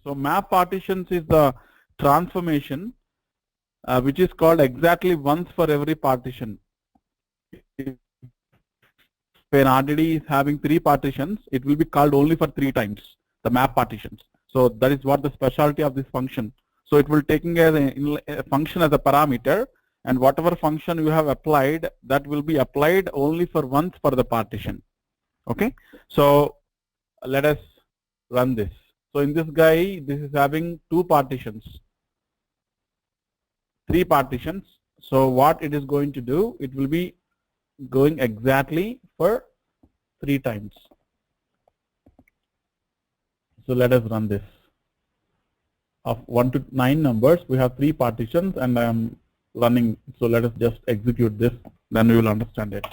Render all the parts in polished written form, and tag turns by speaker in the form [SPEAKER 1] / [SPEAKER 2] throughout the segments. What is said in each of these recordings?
[SPEAKER 1] So map partitions is the transformation which is called exactly once for every partition. If an RDD is having 3 partitions, it will be called only for 3 times, the map partitions. So that is what the specialty of this function. So it will taking a function as a parameter, and whatever function you have applied, that will be applied only for once for the partition. Okay, so let us run this. So in this guy, this is having 2 partitions, 3 partitions. So what it is going to do, it will be going exactly for 3 times. So let us run this. Of 1 to 9 numbers, we have 3 partitions, and I am running. So let us just execute this, then we will understand it.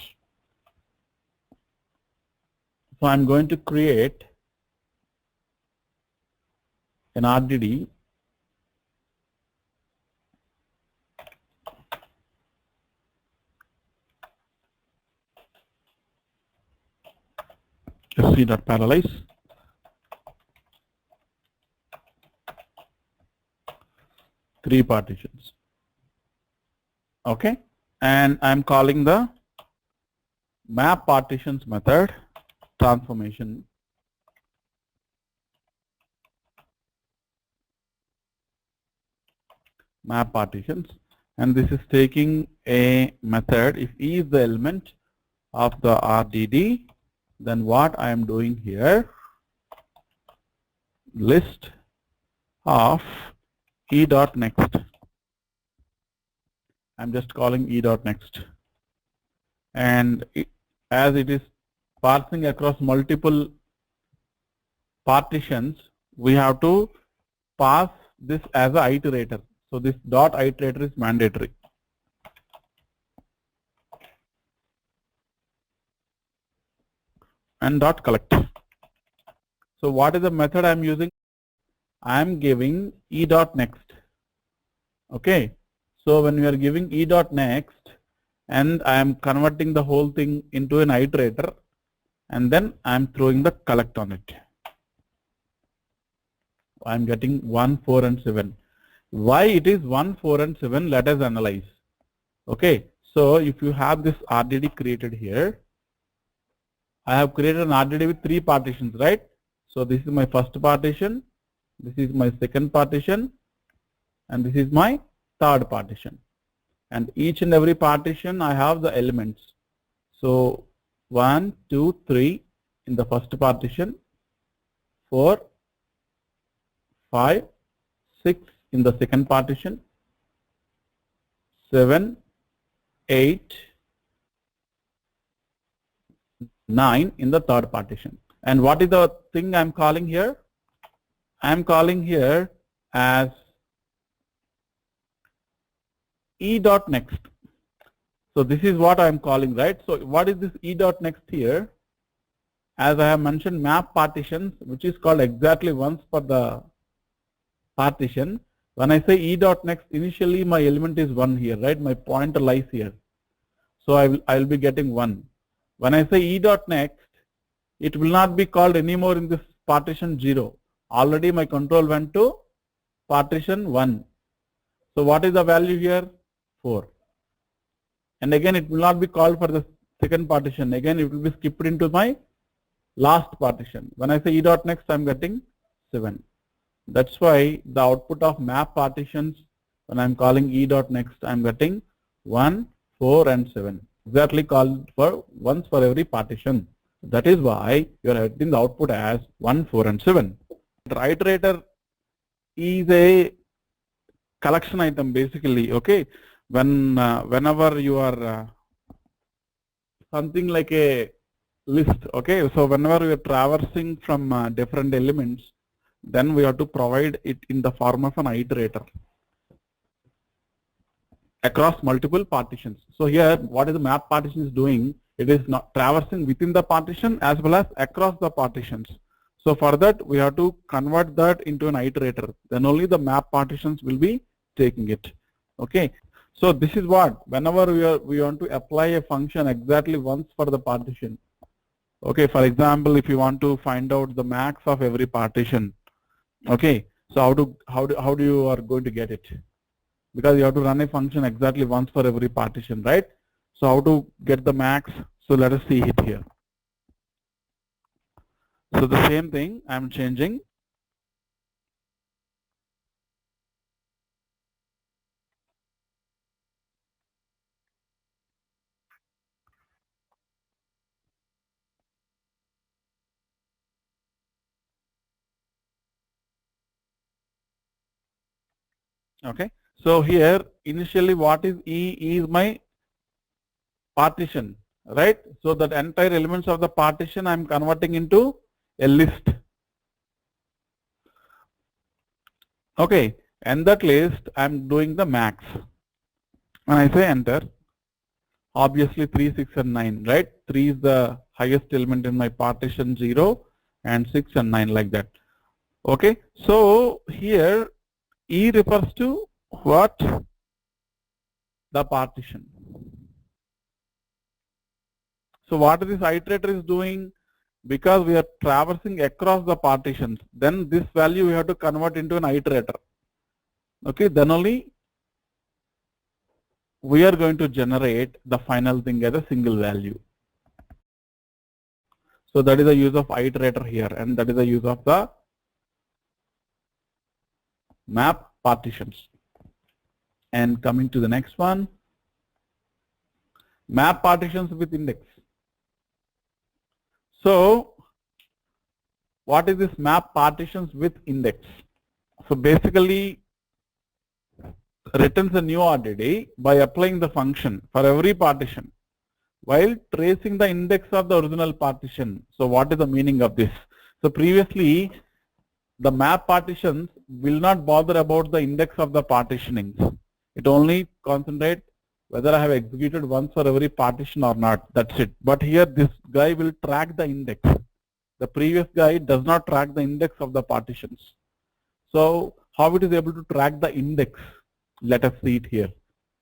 [SPEAKER 1] So I'm going to create an RDD sc.parallelize. Three partitions. Okay, and I'm calling the map partitions method transformation. Map partitions, and this is taking a method. If E is the element of the RDD, then what I am doing here, list of E.next. I'm just calling E.next, and as it is parsing across multiple partitions, we have to pass this as a iterator. So this dot iterator is mandatory. And dot collect. So what is the method I'm using? I'm giving E.next. Okay. So when we are giving E.next, and I am converting the whole thing into an iterator, and then I'm throwing the collect on it. I'm getting 1, 4, and 7. Why it is 1, 4, and 7? Let us analyze. Okay. So if you have this RDD created here, I have created an RDD with 3 partitions, right? So this is my first partition, this is my second partition, and this is my third partition. And each and every partition I have the elements. So 1, 2, 3 in the first partition, 4, 5, 6 in the second partition, 7, 8, 9 in the third partition. And what is the thing I'm calling here? I'm calling here as E.next. So this is what I'm calling, right? So what is this E.next here? As I have mentioned, map partitions, which is called exactly once for the partition. When I say E.next, initially my element is 1 here, right? My pointer lies here. So I will be getting 1. When I say E.next, it will not be called anymore in this partition 0. Already my control went to partition 1. So what is the value here? 4. And again it will not be called for the second partition. Again it will be skipped into my last partition. When I say E.next, I'm getting 7. That's why the output of map partitions, when I'm calling E.next, I'm getting 1, 4, and 7. Exactly called for once for every partition. That is why you are getting the output as 1, 4, and 7. The iterator is a collection item basically. Okay, whenever you are something like a list. Okay, so whenever we are traversing from different elements, then we have to provide it in the form of an iterator across multiple partitions. So here what is the map partition is doing? It is not traversing within the partition as well as across the partitions. So for that we have to convert that into an iterator. Then only the map partitions will be taking it. Okay. So this is what, whenever we want to apply a function exactly once for the partition. Okay, for example, if you want to find out the max of every partition, okay, so how do you are going to get it? Because you have to run a function exactly once for every partition, right? So how to get the max? So let us see it here. So the same thing I'm changing. Okay, so here initially what is E? E is my partition, right? So that entire elements of the partition I'm converting into a list. Okay, and that list I'm doing the max. When I say enter, obviously 3, 6 and 9, right? 3 is the highest element in my partition 0 and 6 and 9 like that. Okay, so here E refers to what? The partition. So what this iterator is doing, because we are traversing across the partitions, then this value we have to convert into an iterator. Okay, then only we are going to generate the final thing as a single value. So that is the use of iterator here, and that is the use of the map partitions. And coming to the next one, map partitions with index. So what is this map partitions with index? So basically returns a new RDD by applying the function for every partition while tracing the index of the original partition. So what is the meaning of this? So previously the map partitions will not bother about the index of the partitionings. It only concentrate whether I have executed once for every partition or not. That's it. But here this guy will track the index. The previous guy does not track the index of the partitions. So how it is able to track the index? Let us see it here.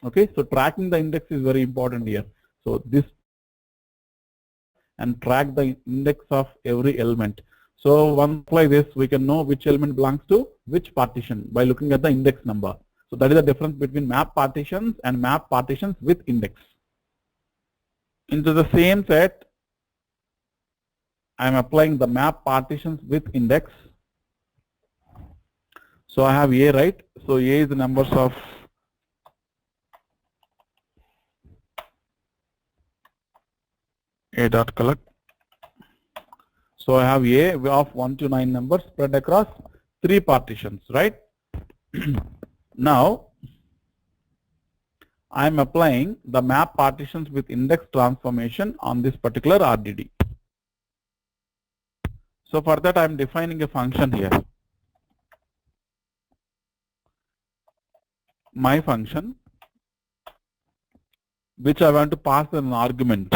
[SPEAKER 1] Okay, so tracking the index is very important here. So this and track the index of every element. So once like this, we can know which element belongs to which partition by looking at the index number. So that is the difference between map partitions and map partitions with index. Into the same set, I am applying the map partitions with index. So I have A, right? So A is the numbers of A dot collect. So I have A of 1 to 9 numbers spread across 3 partitions, right? Now I am applying the map partitions with index transformation on this particular RDD. So for that I am defining a function here. My function, which I want to pass an argument.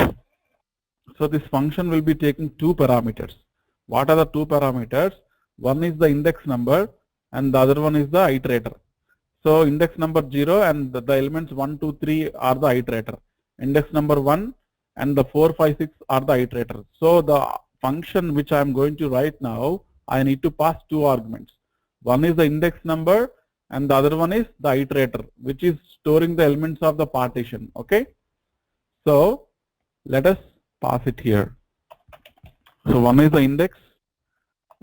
[SPEAKER 1] So this function will be taking 2 parameters. What are the 2 parameters? One is the index number and the other one is the iterator. So index number 0 and the elements 1, 2, 3 are the iterator. Index number 1 and the 4, 5, 6 are the iterator. So the function which I am going to write now, I need to pass 2 arguments. One is the index number and the other one is the iterator, which is storing the elements of the partition. Okay. So let us pass it here. So one is the index,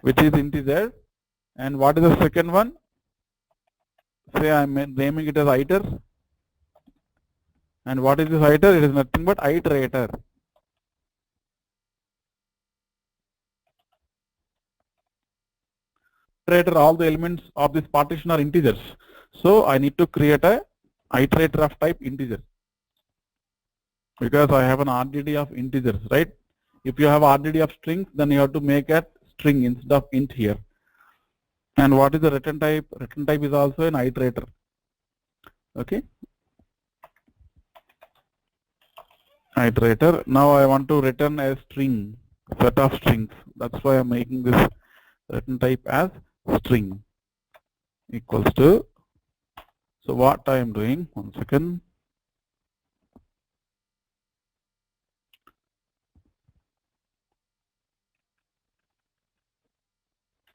[SPEAKER 1] which is integer, and what is the second one? Say I am naming it as iter. And what is this iter? It is nothing but iterator. Iterator, all the elements of this partition are integers. So I need to create a iterator of type integer, because I have an RDD of integers, right? If you have RDD of strings, then you have to make a string instead of int here. And what is the return type? Return type is also an iterator. Okay. Iterator. Now I want to return a string, set of strings. That's why I'm making this return type as string equals to. So what I am doing, 1 second.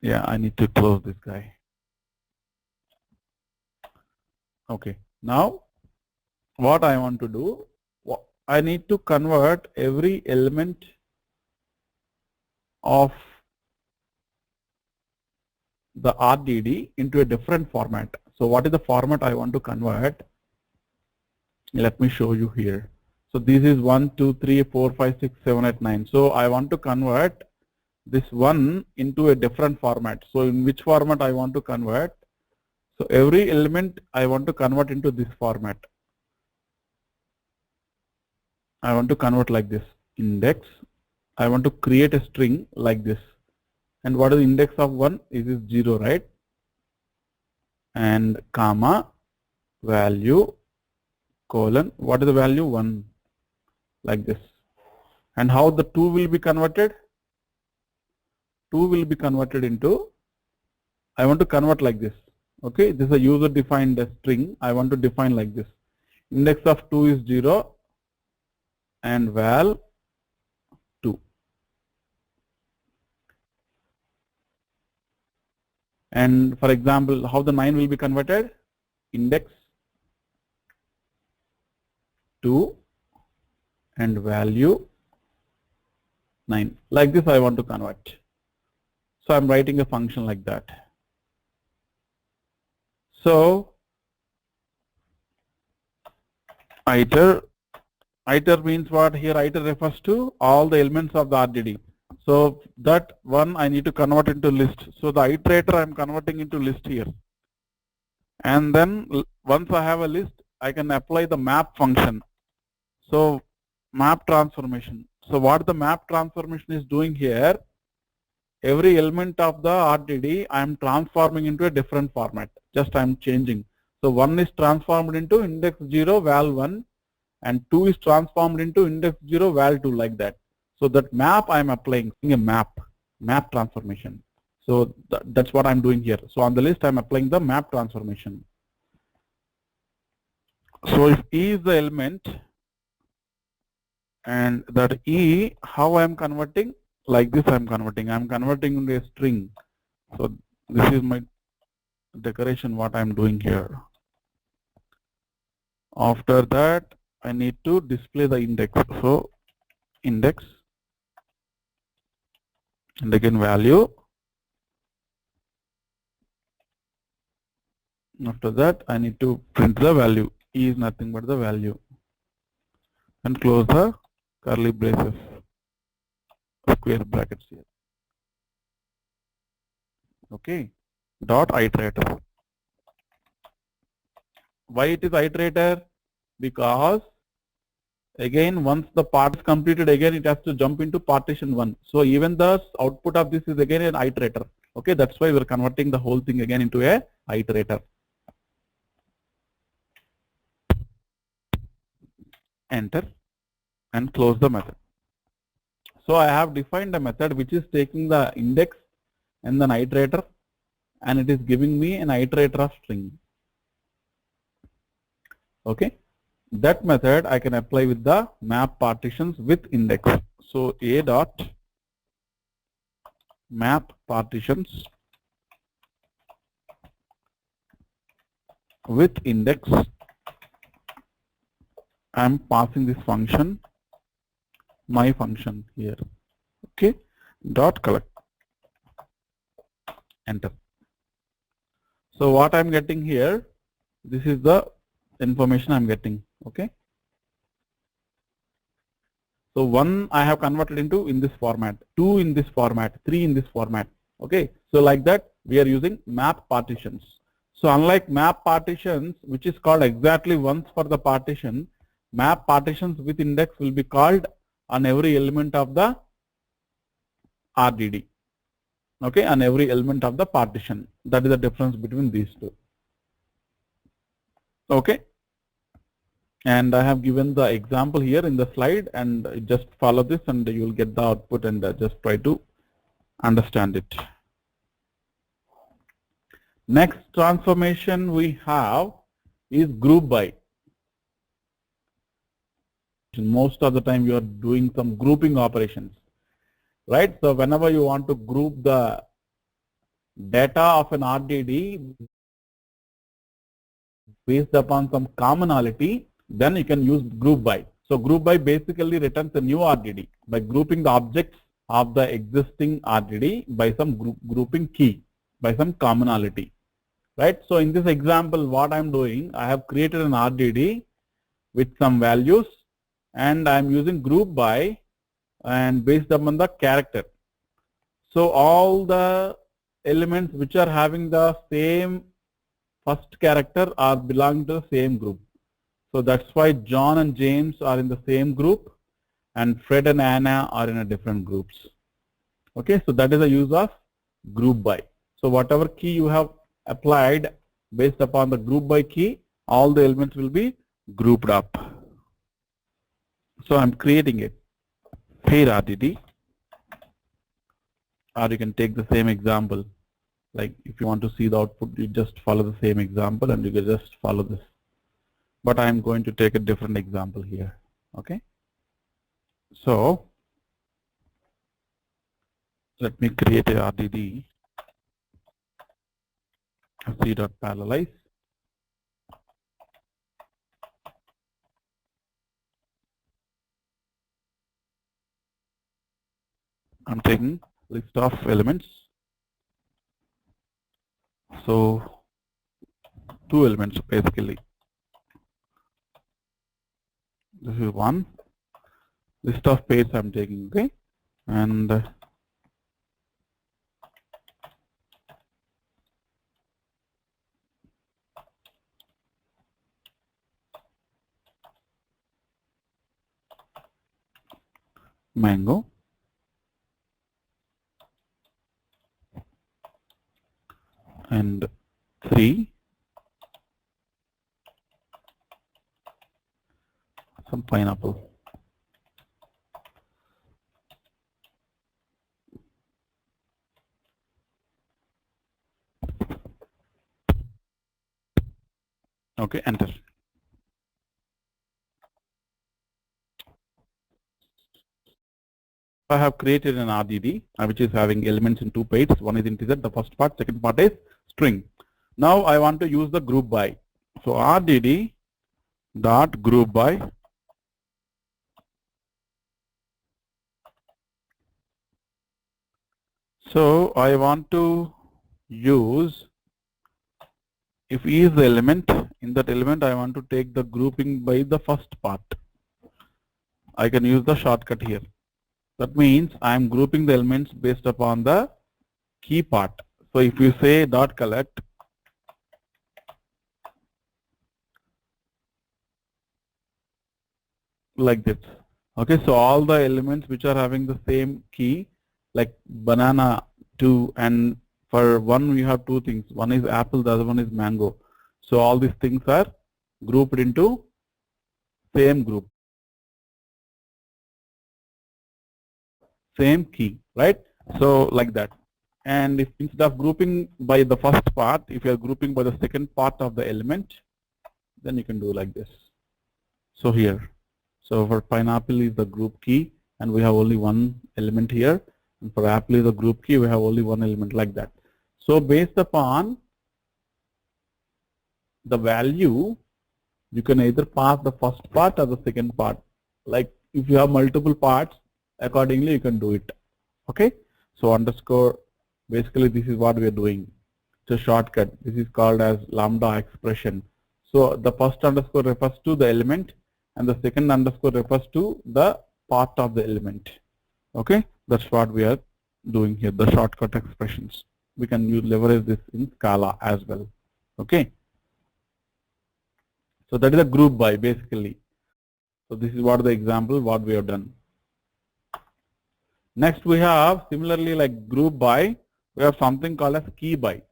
[SPEAKER 1] Yeah, I need to close this guy. Okay, now what I want to do, I need to convert every element of the RDD into a different format. So what is the format I want to convert? Let me show you here. So this is 1, 2, 3, 4, 5, 6, 7, 8, 9. So I want to convert this one into a different format. So in which format I want to convert? So every element I want to convert into this format. I want to convert like this. Index. I want to create a string like this. And what is the index of 1? Is this 0, right? And comma value colon. What is the value? 1. Like this. And how the 2 will be converted? 2 will be converted into, I want to convert like this. Okay, this is a user defined string. I want to define like this. Index of 2 is 0 and val 2. And for example, how the 9 will be converted? Index 2 and value 9. Like this I want to convert. So I'm writing a function like that. So iter means what? Here iter refers to all the elements of the RDD. So that one I need to convert into list. So the iterator I'm converting into list here. And then once I have a list, I can apply the map function. So map transformation. So what the map transformation is doing here, every element of the RDD I am transforming into a different format. Just I am changing. So 1 is transformed into index 0 val 1 and 2 is transformed into index 0 val 2, like that. So that map I am applying a map transformation. So that's what I'm doing here. So on the list I'm applying the map transformation. So if E is the element and that E, how I am converting? Like this I'm converting. I'm converting into a string. So this is my decoration what I'm doing here. After that I need to display the index. So index and again value. After that I need to print the value. E is nothing but the value. And close the curly braces, square brackets here. Okay. Dot iterator. Why it is iterator? Because again once the part is completed, again it has to jump into partition 1. So even the output of this is again an iterator. Okay, that's why we're converting the whole thing again into a iterator. Enter and close the method. So I have defined a method which is taking the index and then iterator, and it is giving me an iterator of string. Okay, that method I can apply with the map partitions with index. So a dot map partitions with index. I'm passing this function, my function here. Okay, dot collect. Enter. So what I'm getting here, this is the information I'm getting. Okay. So 1 I have converted into in this format, 2 in this format, 3 in this format. Okay. So like that we are using map partitions. So unlike map partitions, which is called exactly once for the partition, map partitions with index will be called on every element of the RDD. Okay, on every element of the partition. That is the difference between these two. Okay. And I have given the example here in the slide, and just follow this and you will get the output, and just try to understand it. Next transformation we have is group by. Most of the time you are doing some grouping operations, right? So whenever you want to group the data of an RDD based upon some commonality, then you can use group by. So group by basically returns a new RDD by grouping the objects of the existing RDD by some grouping key, by some commonality, right? So in this example, what I'm doing, I have created an RDD with some values, and I'm using group by and based upon the character. So all the elements which are having the same first character are belonging to the same group. So that's why John and James are in the same group and Fred and Anna are in a different groups. Okay, so that is the use of group by. So whatever key you have applied based upon the group by key, all the elements will be grouped up. So I'm creating a pair RDD, or you can take the same example. Like if you want to see the output, you just follow the same example and you can just follow this. But I'm going to take a different example here. Okay. So let me create a RDD c.parallelize. I'm taking list of elements. So 2 elements basically. This is one list of pairs I'm taking, okay, and mango, and 3 some pineapple. Okay, enter. I have created an RDD which is having elements in 2 pairs. One is integer, the first part, second part is string. Now I want to use the group by. So RDD dot group by So I want to use, if E is the element, in that element I want to take the grouping by the first part. I can use the shortcut here. That means I am grouping the elements based upon the key part. So if you say dot collect, like this. Okay, so all the elements which are having the same key, like banana 2, and for one we have 2 things. One is apple, the other one is mango. So all these things are grouped into same group, same key, right? So like that. And if instead of grouping by the first part, if you are grouping by the second part of the element, then you can do like this. So here, so for pineapple is the group key, and we have only one element here. And for apple is the group key, we have only one element, like that. So based upon the value, you can either pass the first part or the second part. Like if you have multiple parts, accordingly you can do it. Okay. So underscore, basically this is what we are doing. It's a shortcut. This is called as lambda expression. So the first underscore refers to the element, and the second underscore refers to the part of the element. Okay, that's what we are doing here, the shortcut expressions. We can use leverage this in Scala as well. Okay, so that is a group by basically. So this is what the example what we have done. Next we have similarly like group by, we have something called as key by.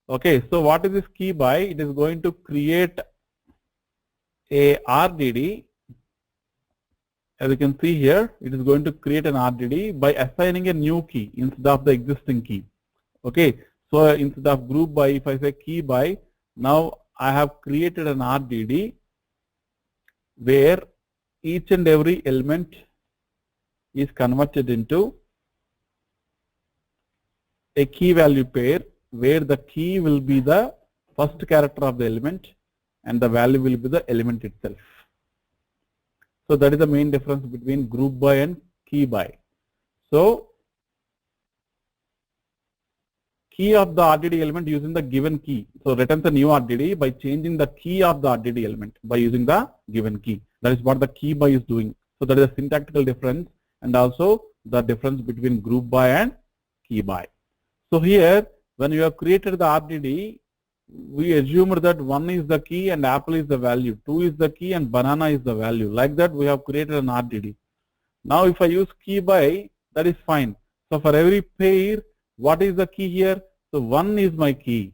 [SPEAKER 1] Okay, so what is this key by? It is going to create a RDD. As you can see here, it is going to create an RDD by assigning a new key instead of the existing key. Okay, so instead of group by, if I say key by, now I have created an RDD where each and every element is converted into a key value pair where the key will be the first character of the element and the value will be the element itself. So that is the main difference between group by and key by. So key of the RDD element using the given key. So returns a new RDD by changing the key of the RDD element by using the given key. That is what the key by is doing. So that is a syntactical difference and also the difference between group by and key by. So here when you have created the RDD, we assumed that 1 is the key and apple is the value, 2 is the key and banana is the value. Like that we have created an RDD. Now if I use key by, that is fine. So for every pair, what is the key here? So 1 is my key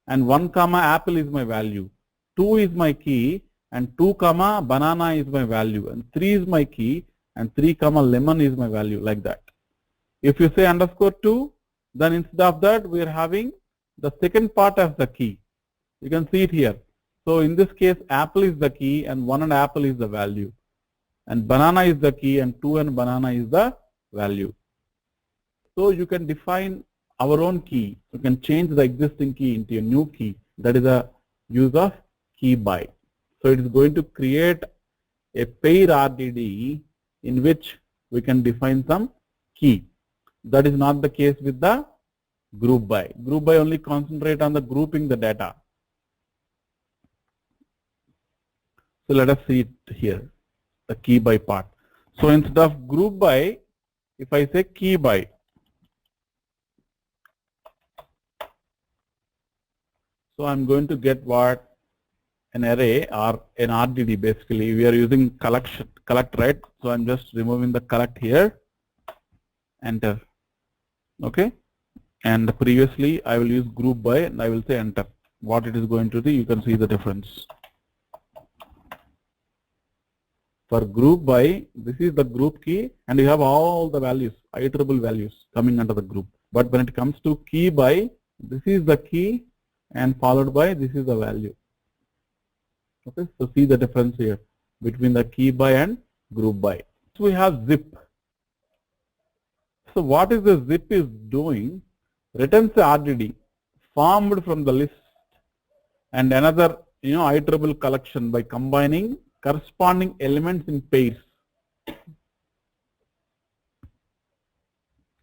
[SPEAKER 1] and 1 comma apple is my value. 2 is my key and 2 comma banana is my value, and 3 is my key and 3 comma lemon is my value, like that. If you say underscore 2, then instead of that we are having the second part as the key. You can see it here. So in this case apple is the key and 1 and apple is the value, and banana is the key and 2 and banana is the value. So you can define our own key. You can change the existing key into a new key. That is the use of key by. So it is going to create a pair RDD in which we can define some key. That is not the case with the group by. Group by only concentrate on the grouping the data. So let us see it here, the key by part. So instead of group by, if I say key by, so I'm going to get what? An array or an RDD basically. We are using collect, right? So I'm just removing the collect here, enter. Okay. And previously I will use group by and I will say enter. What it is going to do, you can see the difference. For group by, this is the group key and you have all the values, iterable values coming under the group. But when it comes to key by, this is the key and followed by this is the value. Okay, so see the difference here between the key by and group by. So we have zip. So what is the zip is doing? Returns the RDD formed from the list and another iterable collection by combining corresponding elements in pairs.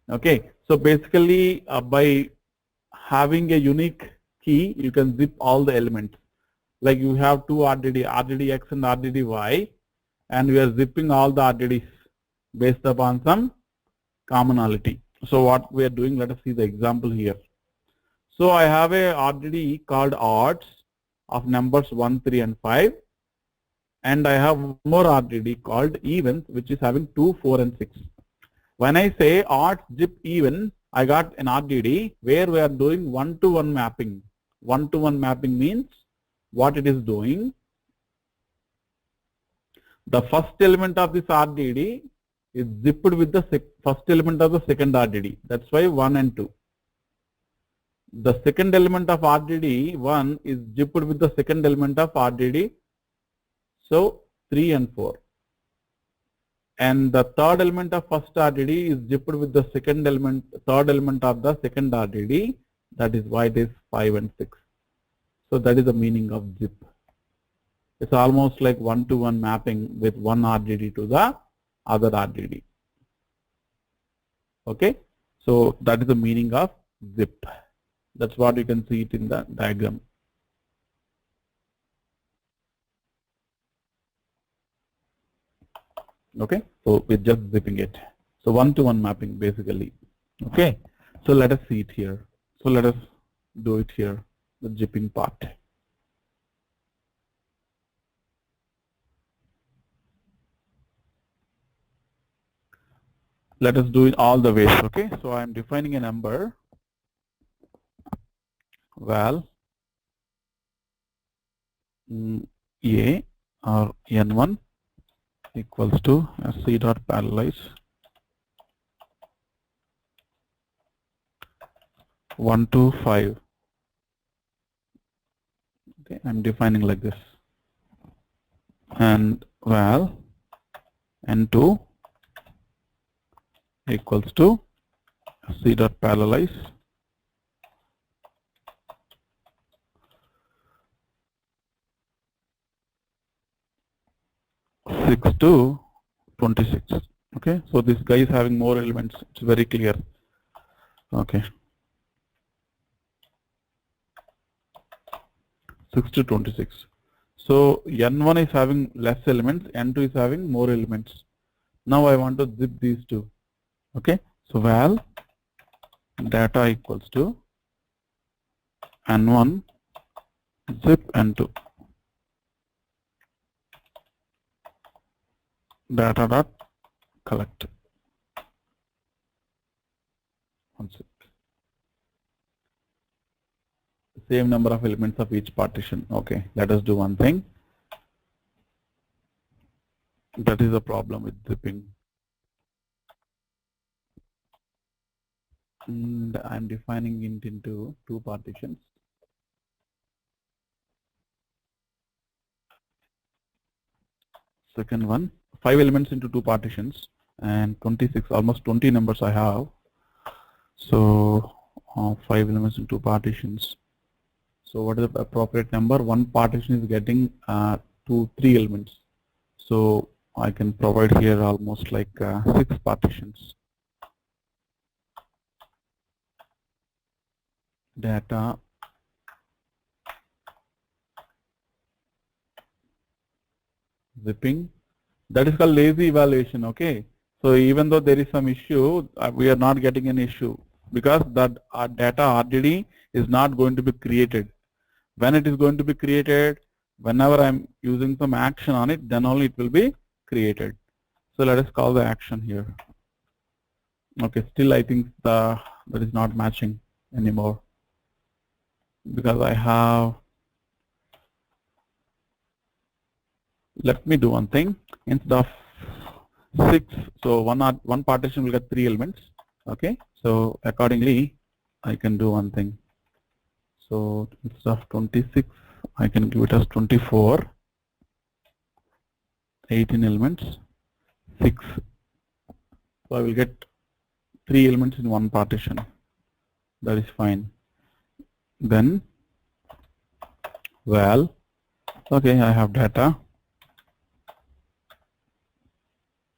[SPEAKER 1] Okay, so basically by having a unique key, you can zip all the elements. Like you have two RDD, RDDX and RDDY, and we are zipping all the RDDs based upon some commonality. So what we are doing, let us see the example here. So I have a RDD called odds of numbers 1, 3 and 5, and I have more RDD called evens which is having 2, 4 and 6. When I say odds zip even, I got an RDD where we are doing one-to-one mapping. One-to-one mapping means what it is doing, the first element of this RDD is zipped with the first element of the second RDD. That's why 1 and 2. The second element of RDD 1 is zipped with the second element of RDD, so 3 and 4. And the third element of first RDD is zipped with the third element of the second RDD. That is why it is 5 and 6. So that is the meaning of zip. It's almost like one-to-one mapping with one RDD to the other RDD. Okay, so that is the meaning of zip. That's what you can see it in the diagram. Okay, so we're just zipping it. So one-to-one mapping basically. Okay, so let us see it here. So let us do it here, the zipping part. Let us do it all the ways. Okay, so I am defining a number val a or n1 equals to sc dot parallelize 1 to 5. Okay, I'm defining like this, and val n2 equals to C.parallelize 6 to 26. Okay, so this guy is having more elements. It's very clear. Okay, 6 to 26. So N1 is having less elements, N2 is having more elements. Now I want to zip these two. Okay, so val data equals to N1 zip N2 data dot collect. One sec. Same number of elements of each partition. Okay, let us do one thing. That is the problem with zipping. And I'm defining it into two partitions. Second one, 5 elements into two partitions, and 26, almost 20 numbers I have. So 5 elements in two partitions. So what is the appropriate number? One partition is getting 3 elements. So I can provide here almost like 6 partitions. Data zipping. That is called lazy evaluation. Okay. So even though there is some issue, we are not getting an issue because that our data RDD is not going to be created. When it is going to be created, whenever I'm using some action on it, then only it will be created. So let us call the action here. Okay, still I think that is not matching anymore because I have, let me do one thing. Instead of 6, so one partition will get 3 elements. Okay, so accordingly I can do one thing. So instead of 26, I can give it as 24, 18 elements, 6. So I will get 3 elements in one partition. That is fine. Then val, okay, I have data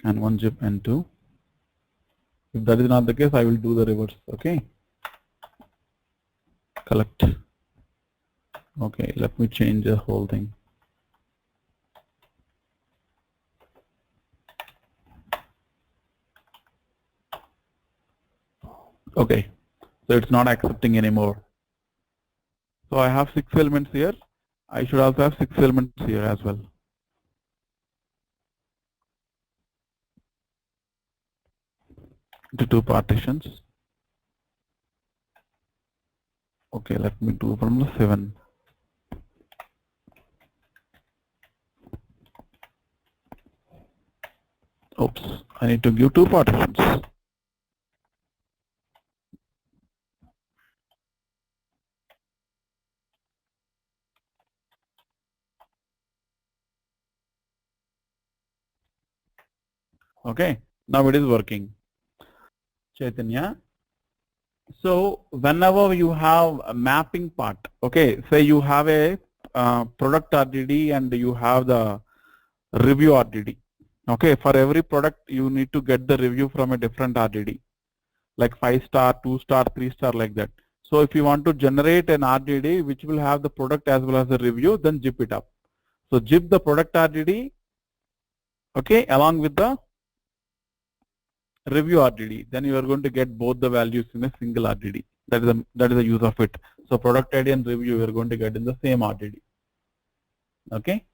[SPEAKER 1] and one zip N2. If that is not the case, I will do the reverse. Okay, collect. Okay, let me change the whole thing. Okay, so it's not accepting anymore. So I have 6 elements here. I should also have 6 elements here as well. The 2 partitions. Okay, let me do from the 7. Oops, I need to give 2 partitions. Okay, now it is working. Chaitanya. So whenever you have a mapping part, okay, say you have a product RDD and you have the review RDD. Okay, for every product you need to get the review from a different RDD, like 5-star, 2-star, 3-star, like that. So if you want to generate an RDD which will have the product as well as the review, then zip it up. So zip the product RDD, okay, along with the review RDD, then you are going to get both the values in a single RDD. That is the use of it. So product ID and review you are going to get in the same RDD. Okay.